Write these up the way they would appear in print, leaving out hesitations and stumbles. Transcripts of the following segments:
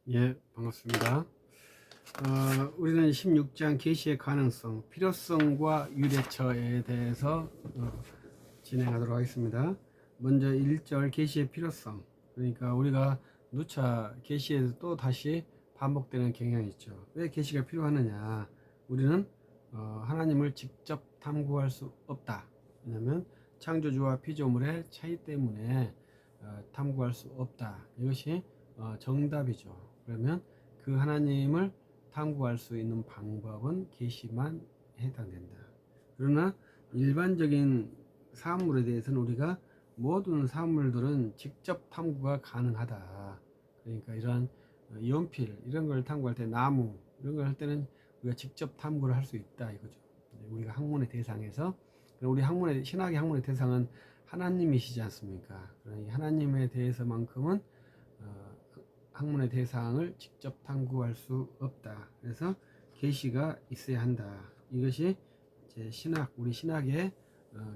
예, 반갑습니다. 우리는 16장 계시의 가능성, 필요성과 유래처에 대해서 진행하도록 하겠습니다. 먼저 1절 계시의 필요성. 그러니까 우리가 누차 계시에서 또 다시 반복되는 경향이 있죠. 왜 계시가 필요하느냐? 우리는 하나님을 직접 탐구할 수 없다. 왜냐하면 창조주와 피조물의 차이 때문에 탐구할 수 없다. 이것이 정답이죠. 그러면 그 하나님을 탐구할 수 있는 방법은 계시만 해당된다. 그러나 일반적인 사물에 대해서는 우리가 모든 사물들은 직접 탐구가 가능하다. 그러니까 이런 연필 이런 걸 탐구할 때, 나무 이런 걸 할 때는 우리가 직접 탐구를 할 수 있다 이거죠. 우리가 학문의 대상에서, 우리 학문의 신학의 학문의 대상은 하나님이시지 않습니까? 그러니 하나님에 대해서만큼은 학문의 대상을 직접 탐구할 수 없다. 그래서 계시가 있어야 한다. 이것이 제 신학, 우리 신학의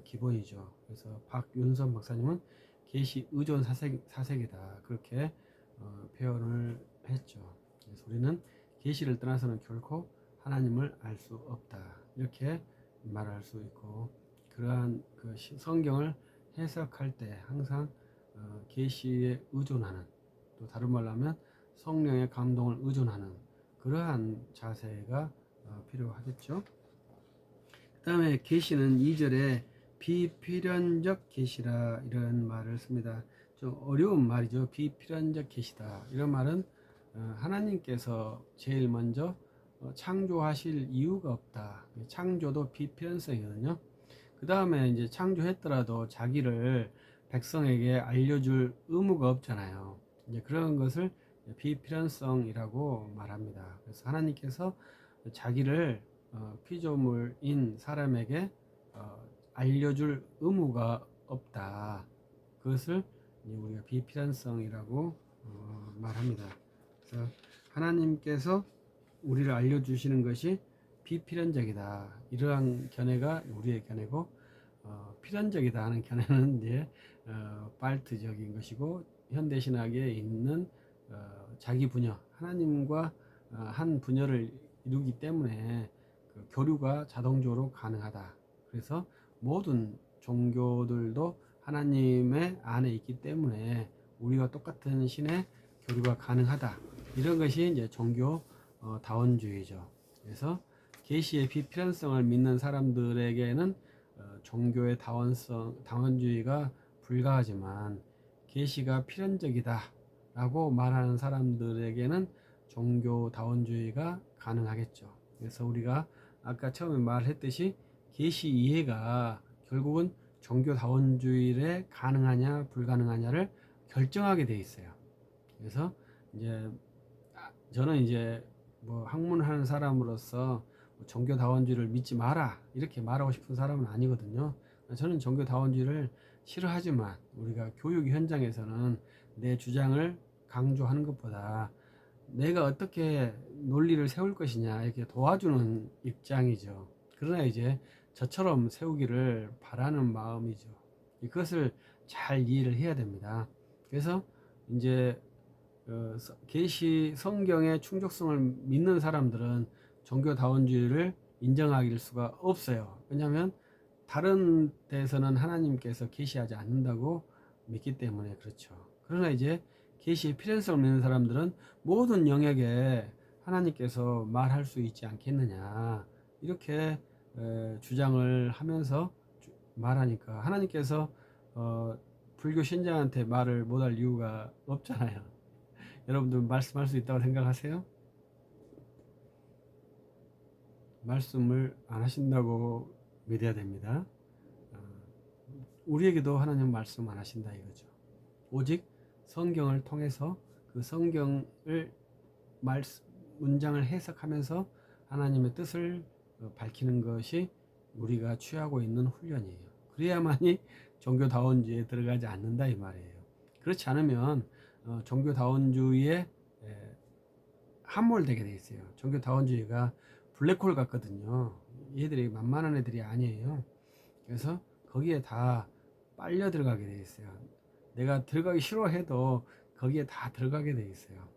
기본이죠. 그래서 박윤선 박사님은 계시 의존 사색이다. 그렇게 표현을 했죠. 그래서 우리는 계시를 떠나서는 결코 하나님을 알 수 없다. 이렇게 말할 수 있고, 그러한 그 성경을 해석할 때 항상 계시에 의존하는, 또 다른 말로 하면 성령의 감동을 의존하는 그러한 자세가 필요하겠죠. 그 다음에 계시는 2절에 비필연적 계시라 이런 말을 씁니다. 좀 어려운 말이죠. 비필연적 계시다. 이런 말은 하나님께서 제일 먼저 창조하실 이유가 없다. 창조도 비필연성이거든요. 그 다음에 이제 창조했더라도 자기를 백성에게 알려줄 의무가 없잖아요. 이제 그런 것을 비필연성이라고 말합니다. 그래서 하나님께서 자기를 피조물인 사람에게 알려줄 의무가 없다. 그것을 우리가 비필연성이라고 말합니다. 그래서 하나님께서 우리를 알려주시는 것이 비필연적이다. 이러한 견해가 우리의 견해고, 필연적이다 하는 견해는 이제 발트적인 것이고, 현대신학에 있는 자기 분야, 하나님과 한 분야를 이루기 때문에 그 교류가 자동적으로 가능하다. 그래서 모든 종교들도 하나님의 안에 있기 때문에 우리와 똑같은 신의 교류가 가능하다. 이런 것이 이제 종교 다원주의죠. 그래서 계시의 비필연성을 믿는 사람들에게는 종교의 다원주의가 불가하지만, 계시가 필연적이다라고 말하는 사람들에게는 종교다원주의가 가능하겠죠. 그래서 우리가 아까 처음에 말했듯이 계시 이해가 결국은 종교다원주의에 가능하냐 불가능하냐를 결정하게 돼 있어요. 그래서 이제 저는 이제 뭐 학문하는 사람으로서 종교다원주의를 믿지 마라 이렇게 말하고 싶은 사람은 아니거든요. 저는 종교다원주의를 싫어하지만 우리가 교육 현장에서는 내 주장을 강조하는 것보다 내가 어떻게 논리를 세울 것이냐 이렇게 도와주는 입장이죠. 그러나 이제 저처럼 세우기를 바라는 마음이죠. 이것을 잘 이해를 해야 됩니다. 그래서 이제 계시 성경의 충족성을 믿는 사람들은 종교다원주의를 인정하길 수가 없어요. 왜냐하면 다른 데서는 하나님께서 계시하지 않는다고 믿기 때문에 그렇죠. 그러나 이제 계시의 필연성을 믿는 사람들은 모든 영역에 하나님께서 말할 수 있지 않겠느냐 이렇게 주장을 하면서 말하니까, 하나님께서 불교 신자한테 말을 못할 이유가 없잖아요. 여러분들 말씀할 수 있다고 생각하세요? 말씀을 안 하신다고 믿어야 됩니다. 우리에게도 하나님 말씀 안 하신다 이거죠. 오직 성경을 통해서 그 성경을 문장을 해석하면서 하나님의 뜻을 밝히는 것이 우리가 취하고 있는 훈련이에요. 그래야만이 종교다원주의에 들어가지 않는다 이 말이에요. 그렇지 않으면 종교다원주의에 함몰되게 돼 있어요. 종교다원주의가 블랙홀 같거든요. 얘들이 만만한 애들이 아니에요. 그래서 거기에 다 빨려 들어가게 돼 있어요. 내가 들어가기 싫어해도 거기에 다 들어가게 돼 있어요.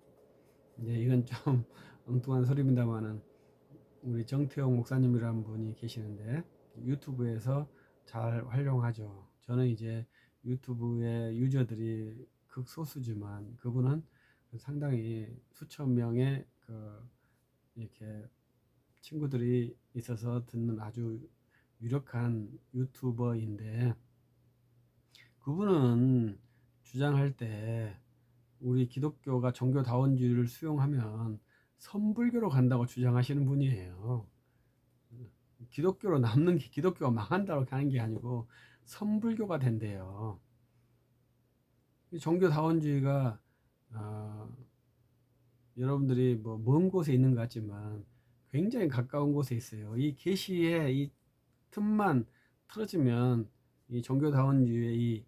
이제 이건 좀 엉뚱한 소리입니다만은 우리 정태용 목사님이라는 분이 계시는데 유튜브에서 잘 활용하죠. 저는 이제 유튜브의 유저들이 극소수지만 그분은 상당히 수천 명의 이렇게 친구들이 있어서 듣는 아주 유력한 유튜버인데 그분은 주장할 때 우리 기독교가 종교다원주의를 수용하면 선불교로 간다고 주장하시는 분이에요. 기독교로 남는 게 기독교가 망한다고 하는 게 아니고 선불교가 된대요. 종교다원주의가 여러분들이 뭐 먼 곳에 있는 것 같지만 굉장히 가까운 곳에 있어요. 이 계시의 이 틈만 틀어지면 이 종교다원주의의 이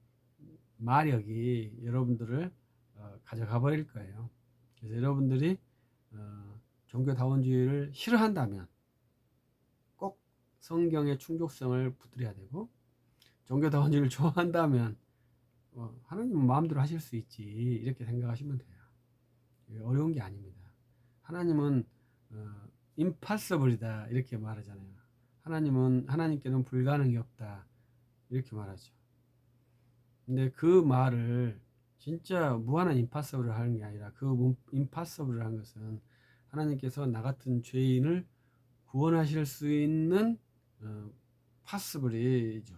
마력이 여러분들을 가져가 버릴 거예요. 그래서 여러분들이 종교다원주의를 싫어한다면 꼭 성경의 충족성을 붙들어야 되고 종교다원주의를 좋아한다면 하나님은 마음대로 하실 수 있지 이렇게 생각하시면 돼요. 어려운 게 아닙니다. 하나님은 impossible이다 이렇게 말하잖아요. 하나님께는 불가능이 없다 이렇게 말하죠. 근데 그 말을 진짜 무한한 impossible을 하는 게 아니라 그 impossible을 한 것은 하나님께서 나 같은 죄인을 구원하실 수 있는 possible이죠.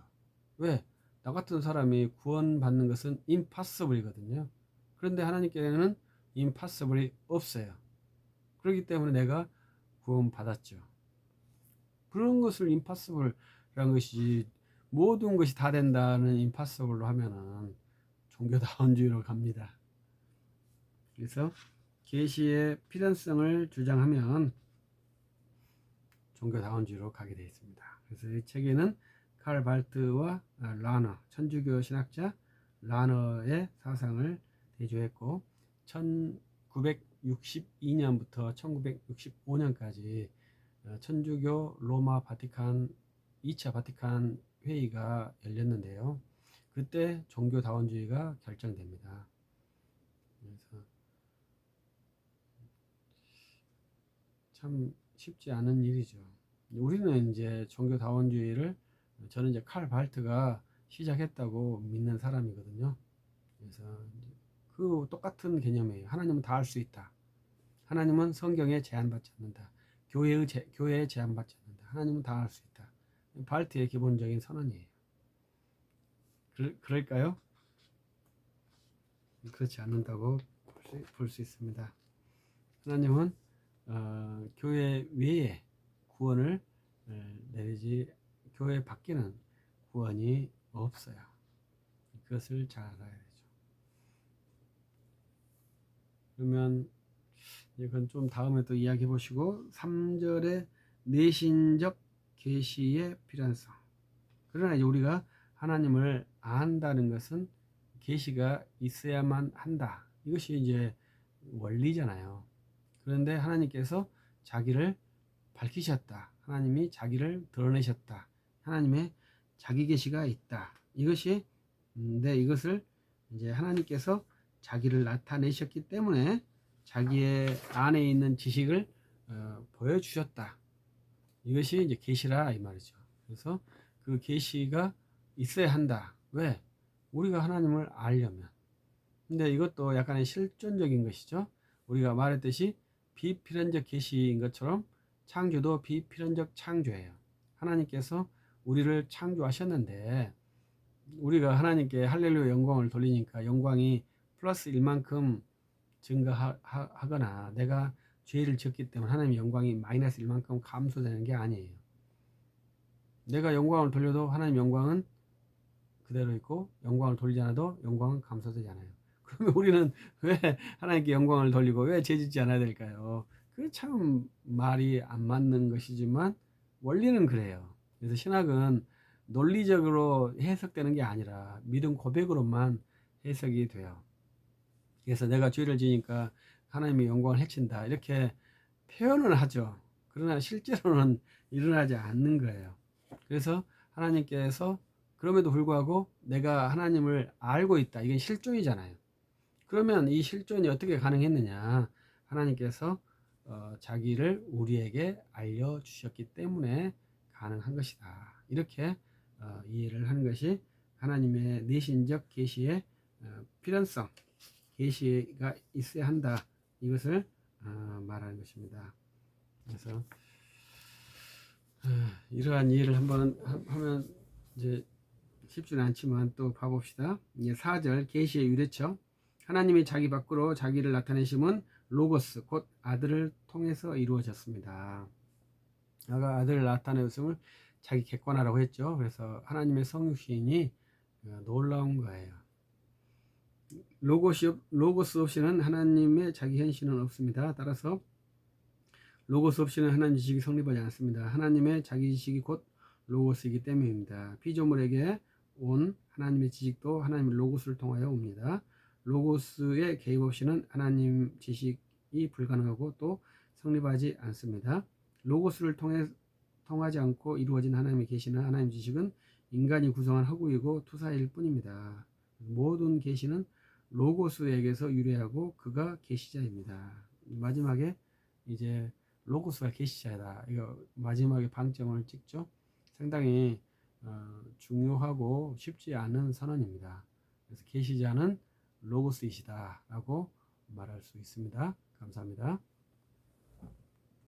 왜? 나 같은 사람이 구원받는 것은 impossible이거든요. 그런데 하나님께는 impossible이 없어요. 그렇기 때문에 내가 구원받았죠. 그런 것을 impossible라는 것이지 모든 것이 다 된다는 impossible로 하면은 종교다원주의로 갑니다. 그래서 계시의 필연성을 주장하면 종교다원주의로 가게 되어 있습니다. 그래서 이 책에는 칼 발트와 라너, 천주교 신학자 라너의 사상을 대조했고 1962년부터 1965년까지 천주교 로마 바티칸 2차 바티칸 회의가 열렸는데요. 그때 종교다원주의가 결정됩니다. 그래서 참 쉽지 않은 일이죠. 우리는 이제 종교다원주의를 저는 이제 칼 발트가 시작했다고 믿는 사람이거든요. 그래서 그 똑같은 개념이에요. 하나님은 다 할 수 있다. 하나님은 성경에 제한받지 않는다. 교회에 제한받지 않는다. 하나님은 다 할 수 있다. 발트의 기본적인 선언이에요. 그럴까요? 그렇지 않는다고 볼 수 있습니다. 하나님은 교회 외에 구원을 내리지 교회 밖에는 구원이 없어요. 그것을 잘 알아야 되죠. 그러면 이건 좀 다음에 또 이야기해 보시고 3절의 내신적 계시의 필연성. 그러나 이제 우리가 하나님을 안다는 것은 계시가 있어야만 한다. 이것이 이제 원리잖아요. 그런데 하나님께서 자기를 밝히셨다. 하나님이 자기를 드러내셨다. 하나님의 자기 계시가 있다. 이것이 이것을 이제 하나님께서 자기를 나타내셨기 때문에 자기의 안에 있는 지식을 보여주셨다. 이것이 이제 계시라 이 말이죠. 그래서 그 계시가 있어야 한다. 왜? 우리가 하나님을 알려면. 근데 이것도 약간의 실존적인 것이죠. 우리가 말했듯이 비필연적 계시인 것처럼 창조도 비필연적 창조예요. 하나님께서 우리를 창조하셨는데 우리가 하나님께 할렐루야 영광을 돌리니까 영광이 플러스 1만큼 증가하거나 내가 죄를 지었기 때문에 하나님의 영광이 마이너스 1만큼 감소되는 게 아니에요. 내가 영광을 돌려도 하나님 영광은 그대로 있고 영광을 돌리지 않아도 영광은 감소되지 않아요. 그러면 우리는 왜 하나님께 영광을 돌리고 왜 죄짓지 않아야 될까요? 그게 참 말이 안 맞는 것이지만 원리는 그래요. 그래서 신학은 논리적으로 해석되는 게 아니라 믿음 고백으로만 해석이 돼요. 그래서 내가 죄를 지니까 하나님의 영광을 해친다 이렇게 표현을 하죠. 그러나 실제로는 일어나지 않는 거예요. 그래서 하나님께서 그럼에도 불구하고 내가 하나님을 알고 있다. 이게 실존이잖아요. 그러면 이 실존이 어떻게 가능했느냐? 하나님께서 자기를 우리에게 알려주셨기 때문에 가능한 것이다. 이렇게 이해를 하는 것이 하나님의 내신적 계시의 필연성, 계시가 있어야 한다. 이것을 말하는 것입니다. 그래서 이러한 이해를 한번 하면 이제 쉽지는 않지만 또 봐봅시다. 이제 4절 계시의 유래처 하나님이 자기 밖으로 자기를 나타내심은 로고스 곧 아들을 통해서 이루어졌습니다. 아까 아들을 나타내심을 자기 객관화라고 했죠. 그래서 하나님의 성육신이 놀라운 거예요. 로고스 없이는 하나님의 자기 현신은 없습니다. 따라서 로고스 없이는 하나님 지식이 성립하지 않습니다. 하나님의 자기 지식이 곧 로고스이기 때문입니다. 피조물에게 온 하나님의 지식도 하나님의 로고스를 통하여 옵니다. 로고스의 개입 없이는 하나님 지식이 불가능하고 또 성립하지 않습니다. 로고스를 통하지 않고 이루어진 하나님의 계시는 하나님 지식은 인간이 구성한 허구이고 투사일 뿐입니다. 모든 계시는 로고스에게서 유래하고 그가 계시자입니다. 마지막에 이제 로고스가 계시자다. 이거 마지막에 방점을 찍죠. 상당히 중요하고 쉽지 않은 선언입니다. 그래서 계시자는 로고스이시다라고 말할 수 있습니다. 감사합니다.